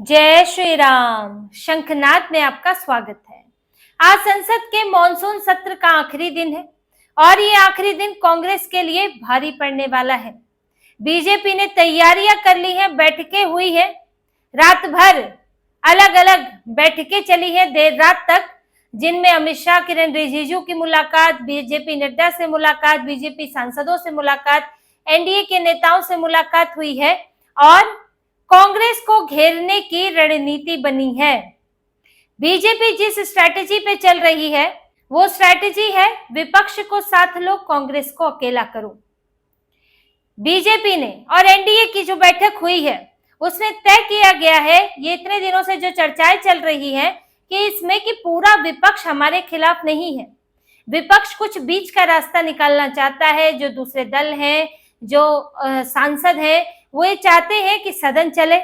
जय श्री राम। शंखनाद में आपका स्वागत है। आज संसद के मॉनसून सत्र का आखिरी दिन है और ये आखिरी दिन कांग्रेस के लिए भारी पड़ने वाला है। बीजेपी ने तैयारियां कर ली हैं, बैठकें हुई है, रात भर अलग अलग बैठकें चली है देर रात तक, जिनमें अमित शाह, किरण रिजिजू की मुलाकात, बीजेपी नड्डा से मुलाकात, बीजेपी सांसदों से मुलाकात, एनडीए के नेताओं से मुलाकात हुई है और कांग्रेस को घेरने की रणनीति बनी है। बीजेपी जिस स्ट्रैटेजी पे चल रही है वो स्ट्रैटेजी है विपक्ष को साथ लो, कांग्रेस को अकेला करो। बीजेपी ने और एनडीए की जो बैठक हुई है उसमें तय किया गया है, ये इतने दिनों से जो चर्चाएं चल रही है कि इसमें कि पूरा विपक्ष हमारे खिलाफ नहीं है। विपक्ष कुछ बीच का रास्ता निकालना चाहता है। जो दूसरे दल हैं, जो सांसद हैं, वो ये चाहते हैं कि सदन चले,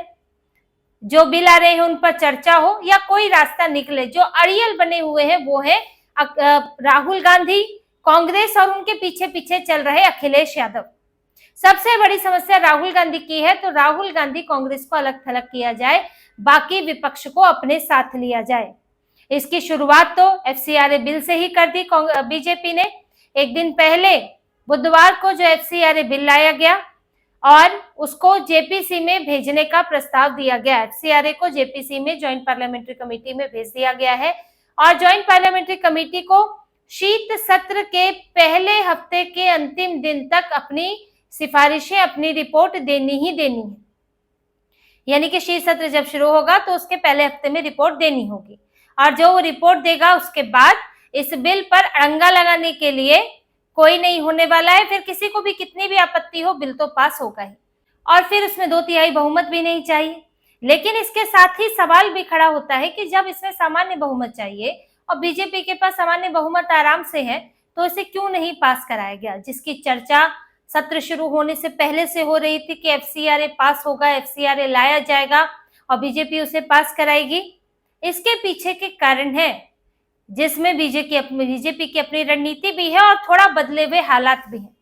जो बिल आ रहे हैं उन पर चर्चा हो या कोई रास्ता निकले। जो अड़ियल बने हुए हैं वो है राहुल गांधी, कांग्रेस और उनके पीछे पीछे चल रहे अखिलेश यादव। सबसे बड़ी समस्या राहुल गांधी की है, तो राहुल गांधी कांग्रेस को अलग थलग किया जाए, बाकी विपक्ष को अपने साथ लिया जाए। इसकी शुरुआत तो एफसीआरए बिल से ही कर दी बीजेपी ने। एक दिन पहले बुधवार को जो एफसीआरए बिल लाया गया और उसको जेपीसी में भेजने का प्रस्ताव दिया गया। एफसीआरए को जेपीसी में ज्वाइंट पार्लियामेंट्री कमेटी में भेज दिया गया है और ज्वाइंट पार्लियामेंट्री कमेटी को शीत सत्र के पहले हफ्ते के अंतिम दिन तक अपनी सिफारिशें, अपनी रिपोर्ट देनी ही देनी है। यानी कि शीत सत्र जब शुरू होगा तो उसके पहले हफ्ते में रिपोर्ट देनी होगी और जो वो रिपोर्ट देगा उसके बाद इस बिल पर अड़ंगा लगाने के लिए कोई नहीं होने वाला है। फिर किसी को भी कितनी भी आपत्ति हो, बिल तो पास होगा ही और फिर उसमें 2/3 बहुमत भी नहीं चाहिए। लेकिन इसके साथ ही सवाल भी खड़ा होता है कि जब इसमें सामान्य बहुमत चाहिए और बीजेपी के पास सामान्य बहुमत आराम से है, तो इसे क्यों नहीं पास कराया गया, जिसकी चर्चा सत्र शुरू होने से पहले से हो रही थी कि एफसीआरए पास होगा, एफसीआरए लाया जाएगा और बीजेपी उसे पास कराएगी। इसके पीछे के कारण है जिसमें बीजेपी की अपनी रणनीति भी है और थोड़ा बदले हुए हालात भी हैं।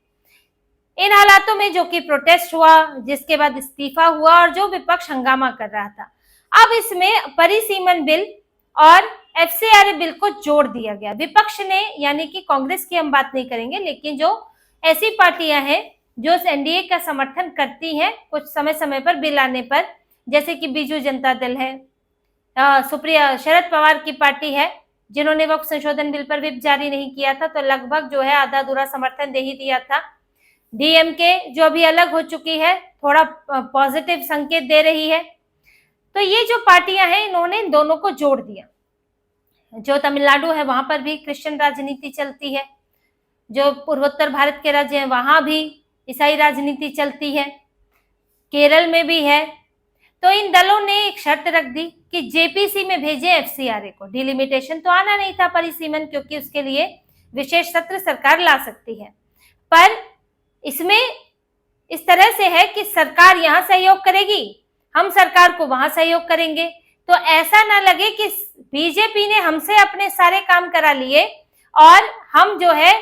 इन हालातों में जो कि प्रोटेस्ट हुआ, जिसके बाद इस्तीफा हुआ और जो विपक्ष हंगामा कर रहा था, अब इसमें परिसीमन बिल और एफसीआरए बिल को जोड़ दिया गया। विपक्ष ने, यानी कि कांग्रेस की हम बात नहीं करेंगे, लेकिन जो ऐसी पार्टियां हैं जो एनडीए का समर्थन करती हैं कुछ समय समय पर बिल आने पर, जैसे कि बीजू जनता दल है, शरद पवार की पार्टी है, जिन्होंने वक्त संशोधन बिल पर व्हिप जारी नहीं किया था, तो लगभग जो है आधा अधूरा समर्थन दे ही दिया था। डीएमके जो अभी अलग हो चुकी है, थोड़ा पॉजिटिव संकेत दे रही है। तो ये जो पार्टियां हैं इन्होंने इन दोनों को जोड़ दिया। जो तमिलनाडु है वहां पर भी क्रिश्चियन राजनीति चलती है, जो पूर्वोत्तर भारत के राज्य हैं वहां भी ईसाई राजनीति चलती है, केरल में भी है। तो इन दलों ने एक शर्त रख दी कि जेपीसी में भेजे एफसीआरए को। डिलिमिटेशन तो आना नहीं था परिसीमन, क्योंकि उसके लिए विशेष सत्र सरकार ला सकती है, पर इसमें इस तरह से है कि सरकार यहां सहयोग करेगी, हम सरकार को वहां सहयोग करेंगे। तो ऐसा ना लगे कि बीजेपी ने हमसे अपने सारे काम करा लिए और हम जो है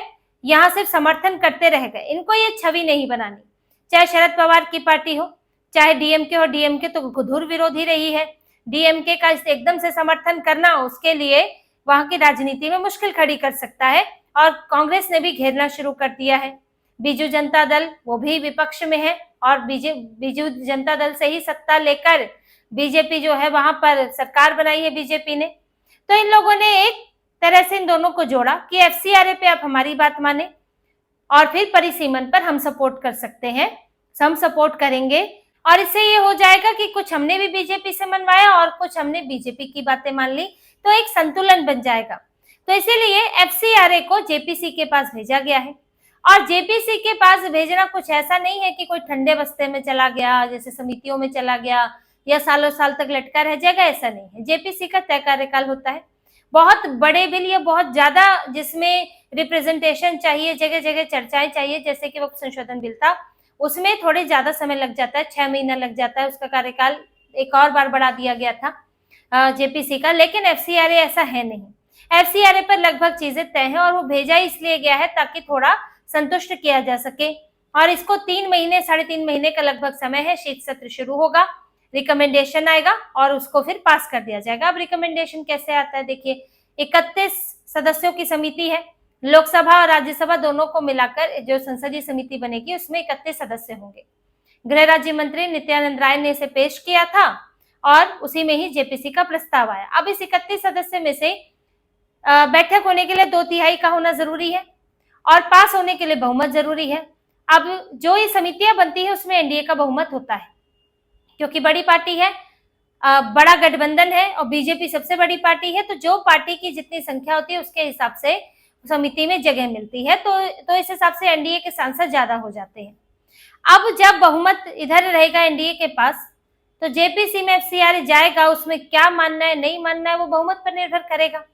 यहां सिर्फ समर्थन करते रह गए। इनको ये छवि नहीं बनानी, चाहे शरद पवार की पार्टी हो, चाहे डीएमके हो। डीएमके तो घुर विरोधी रही है, डीएमके का एकदम से समर्थन करना उसके लिए वहां की राजनीति में मुश्किल खड़ी कर सकता है और कांग्रेस ने भी घेरना शुरू कर दिया है। बीजू जनता दल वो भी विपक्ष में है और बीजू जनता दल से ही सत्ता लेकर बीजेपी जो है वहां पर सरकार बनाई है बीजेपी ने। तो इन लोगों ने एक तरह से इन दोनों को जोड़ा कि एफसीआरए पे आप हमारी बात माने और फिर परिसीमन पर हम सपोर्ट कर सकते हैं, हम सपोर्ट करेंगे। और इससे ये हो जाएगा कि कुछ हमने भी बीजेपी से मनवाया और कुछ हमने बीजेपी की बातें मान ली, तो एक संतुलन बन जाएगा। तो इसीलिए एफसीआरए को जेपीसी के पास भेजा गया है और जेपीसी के पास भेजना कुछ ऐसा नहीं है कि कोई ठंडे बस्ते में चला गया, जैसे समितियों में चला गया या सालों साल तक लटका रह जाएगा, ऐसा नहीं है। जेपीसी का तय कार्यकाल होता है। बहुत बड़े बिल या बहुत ज्यादा जिसमें रिप्रेजेंटेशन चाहिए, जगह जगह चर्चाएं चाहिए, जैसे कि वक्त संशोधन बिल था, उसमें थोड़े ज्यादा समय लग जाता है, 6 महीना लग जाता है। उसका कार्यकाल एक और बार बढ़ा दिया गया था जेपीसी का, लेकिन एफसीआरए ऐसा है नहीं। एफसीआरए पर लगभग चीजें तय हैं और वो भेजा इसलिए गया है ताकि थोड़ा संतुष्ट किया जा सके। और इसको 3 महीने, 3.5 महीने का लगभग समय है, शीत सत्र शुरू होगा। रिकमेंडेशन आएगा और उसको फिर पास कर दिया जाएगा। अब रिकमेंडेशन कैसे आता है देखिए, 31 सदस्यों की समिति है, लोकसभा और राज्यसभा दोनों को मिलाकर जो संसदीय समिति बनेगी उसमें 31 सदस्य होंगे। गृह राज्य मंत्री नित्यानंद राय ने इसे पेश किया था और उसी में ही जेपीसी का प्रस्ताव आया। अब इस 31 सदस्य में से बैठक होने के लिए 2/3 का होना जरूरी है और पास होने के लिए बहुमत जरूरी है। अब जो ये समितियां बनती है उसमें एनडीए का बहुमत होता है, क्योंकि बड़ी पार्टी है, बड़ा गठबंधन है और बीजेपी सबसे बड़ी पार्टी है, तो जो पार्टी की जितनी संख्या होती है उसके हिसाब से समिति में जगह मिलती है, तो इस हिसाब से एनडीए के सांसद ज्यादा हो जाते हैं। अब जब बहुमत इधर रहेगा एनडीए के पास, तो जेपीसी में एफसीआर जाएगा, उसमें क्या मानना है नहीं मानना है वो बहुमत पर निर्भर करेगा।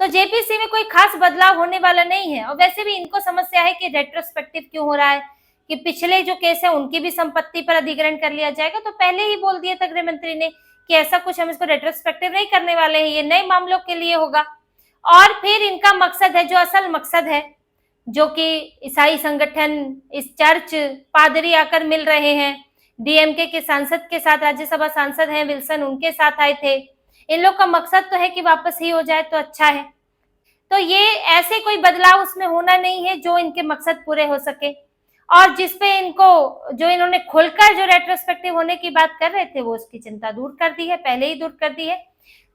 तो जेपीसी में कोई खास बदलाव होने वाला नहीं है। और वैसे भी इनको समस्या है कि रेट्रोस्पेक्टिव क्यों हो रहा है, कि पिछले जो केस है उनकी भी संपत्ति पर अधिग्रहण कर लिया जाएगा। तो पहले ही बोल दिया था गृह मंत्री ने कि ऐसा कुछ हम इसको रेट्रोस्पेक्टिव नहीं करने वाले हैं, ये नए मामलों के लिए होगा। और फिर इनका मकसद है, जो असल मकसद है, जो कि ईसाई संगठन, इस चर्च, पादरी आकर मिल रहे हैं, डीएमके के सांसद के साथ, राज्यसभा सांसद हैं विल्सन, उनके साथ आए थे। इन लोग का मकसद तो है कि वापस ही हो जाए तो अच्छा है। तो ये ऐसे कोई बदलाव उसमें होना नहीं है जो इनके मकसद पूरे हो सके। और जिसपे इनको, जो इन्होंने खुलकर जो रेट्रोस्पेक्टिव होने की बात कर रहे थे, वो उसकी चिंता दूर कर दी है, पहले ही दूर कर दी है।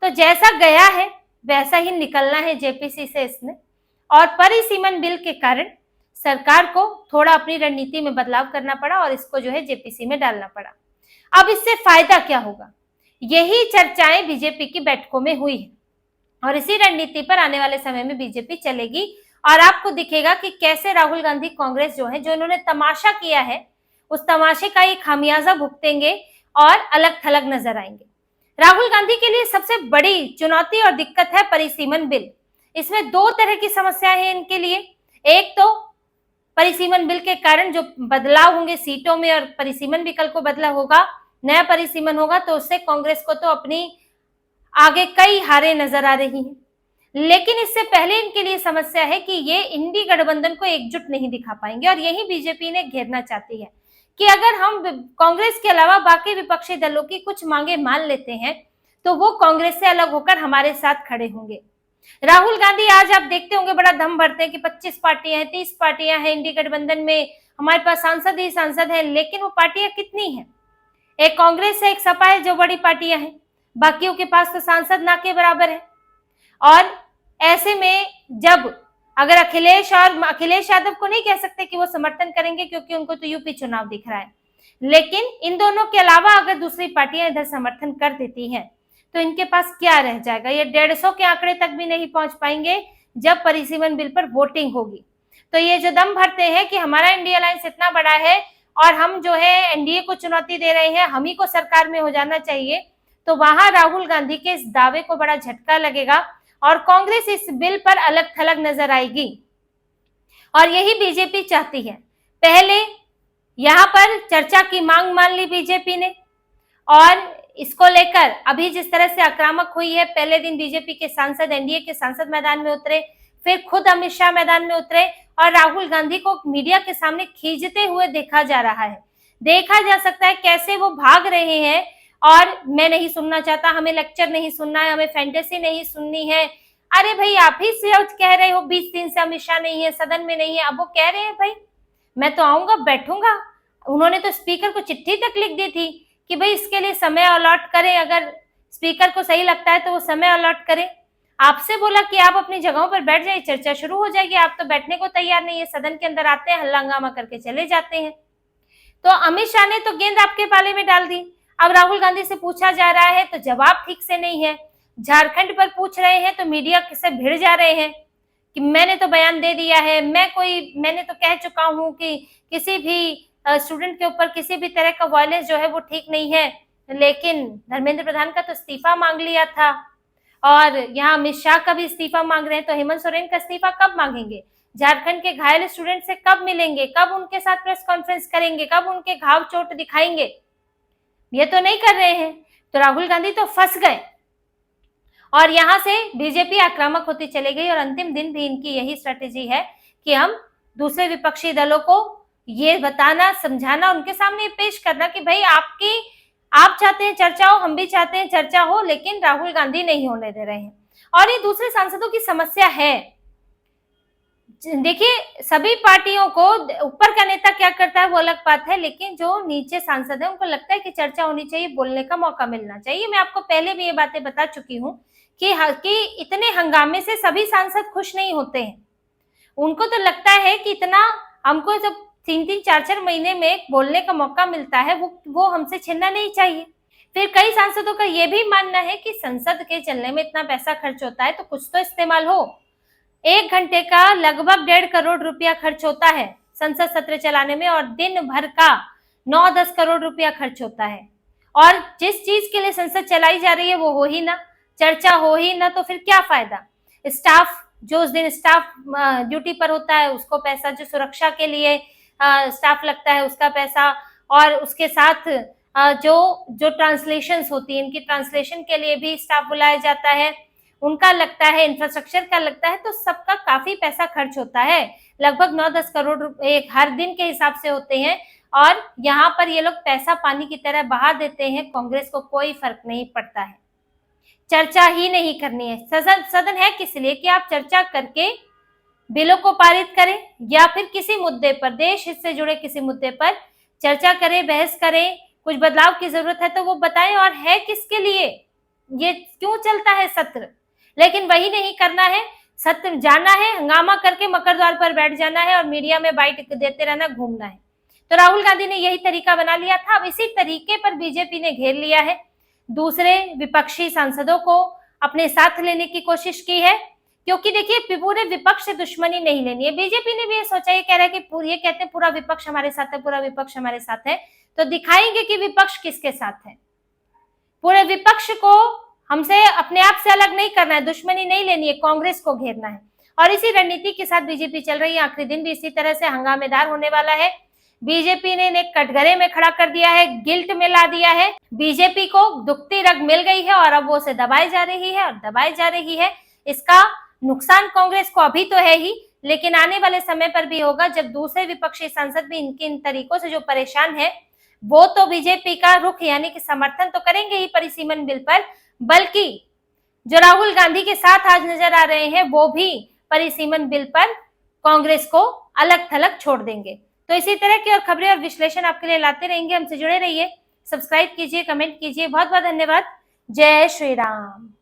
तो जैसा गया है वैसा ही निकलना है जेपीसी से इसने। और परिसीमन बिल के कारण सरकार को थोड़ा अपनी रणनीति में बदलाव करना पड़ा और इसको जो है जेपीसी में डालना पड़ा। अब इससे फायदा क्या होगा, यही चर्चाएं बीजेपी की बैठकों में हुई है और इसी रणनीति पर आने वाले समय में बीजेपी चलेगी। और आपको दिखेगा कि कैसे राहुल गांधी कांग्रेस जो है, जो इन्होंने तमाशा किया है, उस तमाशे का ये खामियाजा भुगतेंगे और अलग थलग नजर आएंगे। राहुल गांधी के लिए सबसे बड़ी चुनौती और दिक्कत है परिसीमन बिल। इसमें दो तरह की समस्या है इनके लिए। एक तो परिसीमन बिल के कारण जो बदलाव होंगे सीटों में, और परिसीमन विकल्प को बदला होगा, नया परिसीमन होगा, तो उससे कांग्रेस को तो अपनी आगे कई हारें नजर आ रही हैं। लेकिन इससे पहले इनके लिए समस्या है कि ये इंडी गठबंधन को एकजुट नहीं दिखा पाएंगे और यही बीजेपी ने घेरना चाहती है कि अगर हम कांग्रेस के अलावा बाकी विपक्षी दलों की कुछ मांगे मान लेते हैं तो वो कांग्रेस से अलग होकर हमारे साथ खड़े होंगे। राहुल गांधी आज आप देखते होंगे बड़ा दम भरते हैं कि 25 पार्टियां हैं, 30 पार्टियां हैं इंडी गठबंधन में, हमारे पास सांसद ही सांसद है। लेकिन वो पार्टियां कितनी हैं? एक कांग्रेस है, एक सपा है, जो बड़ी पार्टियां हैं, बाकियों के पास तो सांसद ना के बराबर है। और ऐसे में जब अगर अखिलेश यादव को नहीं कह सकते कि वो समर्थन करेंगे, क्योंकि उनको तो यूपी चुनाव दिख रहा है, लेकिन इन दोनों के अलावा अगर दूसरी पार्टियां इधर समर्थन कर देती हैं तो इनके पास क्या रह जाएगा? ये 150 के आंकड़े तक भी नहीं पहुंच पाएंगे जब परिसीमन बिल पर वोटिंग होगी। तो ये जो दम भरते हैं कि हमारा इंडिया अलायंस इतना बड़ा है और हम जो है एनडीए को चुनौती दे रहे हैं, हम ही को सरकार में हो जाना चाहिए, तो वहां राहुल गांधी के इस दावे को बड़ा झटका लगेगा और कांग्रेस इस बिल पर अलग थलग नजर आएगी। और यही बीजेपी चाहती है। पहले यहां पर चर्चा की मांग मान ली बीजेपी ने और इसको लेकर अभी जिस तरह से आक्रामक हुई है, पहले दिन बीजेपी के सांसद, एनडीए के सांसद मैदान में उतरे, फिर खुद अमित शाह मैदान में उतरे और राहुल गांधी को मीडिया के सामने खींचते हुए देखा जा रहा है। देखा जा सकता है कैसे वो भाग रहे हैं और मैं नहीं सुनना चाहता, हमें लेक्चर नहीं सुनना है, हमें फैंटेसी नहीं सुननी है। अरे भाई, आप ही से कह रहे हो 20 दिन से अमित शाह नहीं है, सदन में नहीं है, अब वो कह रहे हैं भाई मैं तो आऊंगा, बैठूंगा। उन्होंने तो स्पीकर को चिट्ठी तक लिख दी थी कि भाई इसके लिए समय अलॉट करें, अगर स्पीकर को सही लगता है तो वो समय अलॉट करें। आपसे बोला कि आप अपनी जगहों पर बैठ जाइए, चर्चा शुरू हो जाएगी, आप तो बैठने को तैयार नहीं है, सदन के अंदर आते हैं, हल्ला हंगामा करके चले जाते हैं। तो अमित शाह ने तो गेंद आपके पाले में डाल दी। अब राहुल गांधी से पूछा जा रहा है तो जवाब ठीक से नहीं है। झारखंड पर पूछ रहे हैं तो मीडिया से भिड़ जा रहे हैं कि मैंने तो बयान दे दिया है, मैंने तो कह चुका हूं कि किसी भी स्टूडेंट के ऊपर किसी भी तरह का वायलेंस जो है वो ठीक नहीं है। लेकिन धर्मेंद्र प्रधान का तो इस्तीफा मांग लिया था और यहाँ अमित शाह का भी इस्तीफा मांग रहे हैं, तो हेमंत सोरेन का इस्तीफा कब मांगेंगे? झारखंड के घायल स्टूडेंट से कब मिलेंगे? कब उनके साथ प्रेस कॉन्फ्रेंस करेंगे? कब उनके घाव चोट दिखाएंगे? ये तो नहीं कर रहे हैं। तो राहुल गांधी तो फंस गए और यहां से बीजेपी आक्रामक होती चली गई और अंतिम दिन भी इनकी यही स्ट्रेटेजी है कि हम दूसरे विपक्षी दलों को ये बताना, समझाना, उनके सामने पेश करना कि भाई आप चाहते हैं चर्चा हो, हम भी चाहते हैं चर्चा हो, लेकिन राहुल गांधी नहीं होने दे रहे हैं। और ये दूसरे सांसदों की समस्या है। देखिए, सभी पार्टियों को ऊपर का नेता क्या करता है वो अलग बात है, लेकिन जो नीचे सांसद है उनको लगता है कि चर्चा होनी चाहिए, बोलने का मौका मिलना चाहिए। मैं आपको पहले भी ये बातें बता चुकी हूँ कि इतने हंगामे से सभी सांसद खुश नहीं होते हैं। उनको तो लगता है कि इतना हमको जब 3-3, 4-4 महीने में बोलने का मौका मिलता है वो हमसे छीनना नहीं चाहिए। फिर कई सांसदों का ये भी मानना है कि संसद के चलने में इतना पैसा खर्च होता है तो कुछ तो इस्तेमाल हो। 1 घंटे का लगभग 1.5 करोड़ रुपया खर्च होता है संसद सत्र चलाने में, और दिन भर का 9-10 करोड़ रुपया खर्च होता है। और जिस चीज के लिए संसद चलाई जा रही है वो हो ही ना, चर्चा हो ही ना, तो फिर क्या फायदा। स्टाफ जो उस दिन स्टाफ ड्यूटी पर होता है उसको पैसा, जो सुरक्षा के लिए स्टाफ लगता है उसका पैसा, और उसके साथ जो ट्रांसलेशंस होती है, इनकी ट्रांसलेशन के लिए भी स्टाफ बुलाया जाता है, उनका लगता है, इंफ्रास्ट्रक्चर का लगता है, तो सबका काफी पैसा खर्च होता है। लगभग 9-10 करोड़ रुपए हर दिन के हिसाब से होते हैं, और यहाँ पर ये लोग पैसा पानी की तरह बहा देते हैं। कांग्रेस को कोई फर्क नहीं पड़ता है, चर्चा ही नहीं करनी है। सदन है किस लिए कि आप चर्चा करके बिलों को पारित करें, या फिर किसी मुद्दे पर, देश हित से जुड़े किसी मुद्दे पर चर्चा करें, बहस करें, कुछ बदलाव की जरूरत है तो वो बताएं, और है किसके लिए, ये क्यों चलता है सत्र। लेकिन वही नहीं करना है, सत्र जाना है, हंगामा करके मकर द्वार पर बैठ जाना है और मीडिया में बाइट देते रहना, घूमना है। तो राहुल गांधी ने यही तरीका बना लिया था। अब इसी तरीके पर बीजेपी ने घेर लिया है, दूसरे विपक्षी सांसदों को अपने साथ लेने की कोशिश की है। क्योंकि देखिए, पूरे विपक्ष से दुश्मनी नहीं लेनी है। बीजेपी ने भी ये सोचा, ये कह रहा है कि ये कहते हैं पूरा विपक्ष हमारे साथ है, पूरा विपक्ष हमारे साथ है, तो दिखाएंगे कि विपक्ष किसके साथ है। पूरे विपक्ष को हमसे अपने आप से अलग नहीं करना है, दुश्मनी नहीं लेनी है, कांग्रेस को घेरना है। और इसी रणनीति के साथ बीजेपी चल रही है। आखिरी दिन भी इसी तरह से हंगामेदार होने वाला है। बीजेपी ने इन्हें कटघरे में खड़ा कर दिया है, गिल्ट में ला दिया है। बीजेपी को दुखती रग मिल गई है और अब वो उसे दबाई जा रही है और दबाई जा रही है। इसका नुकसान कांग्रेस को अभी तो है ही, लेकिन आने वाले समय पर भी होगा, जब दूसरे विपक्षी सांसद भी इनके इन तरीकों से जो परेशान है, वो तो बीजेपी का रुख यानी कि समर्थन तो करेंगे ही परिसीमन बिल पर, बल्कि जो राहुल गांधी के साथ आज नजर आ रहे हैं वो भी परिसीमन बिल पर कांग्रेस को अलग थलग छोड़ देंगे। तो इसी तरह की और खबरें और विश्लेषण आपके लिए लाते रहेंगे। हमसे जुड़े रहिए, सब्सक्राइब कीजिए, कमेंट कीजिए। बहुत बहुत धन्यवाद। जय श्री राम।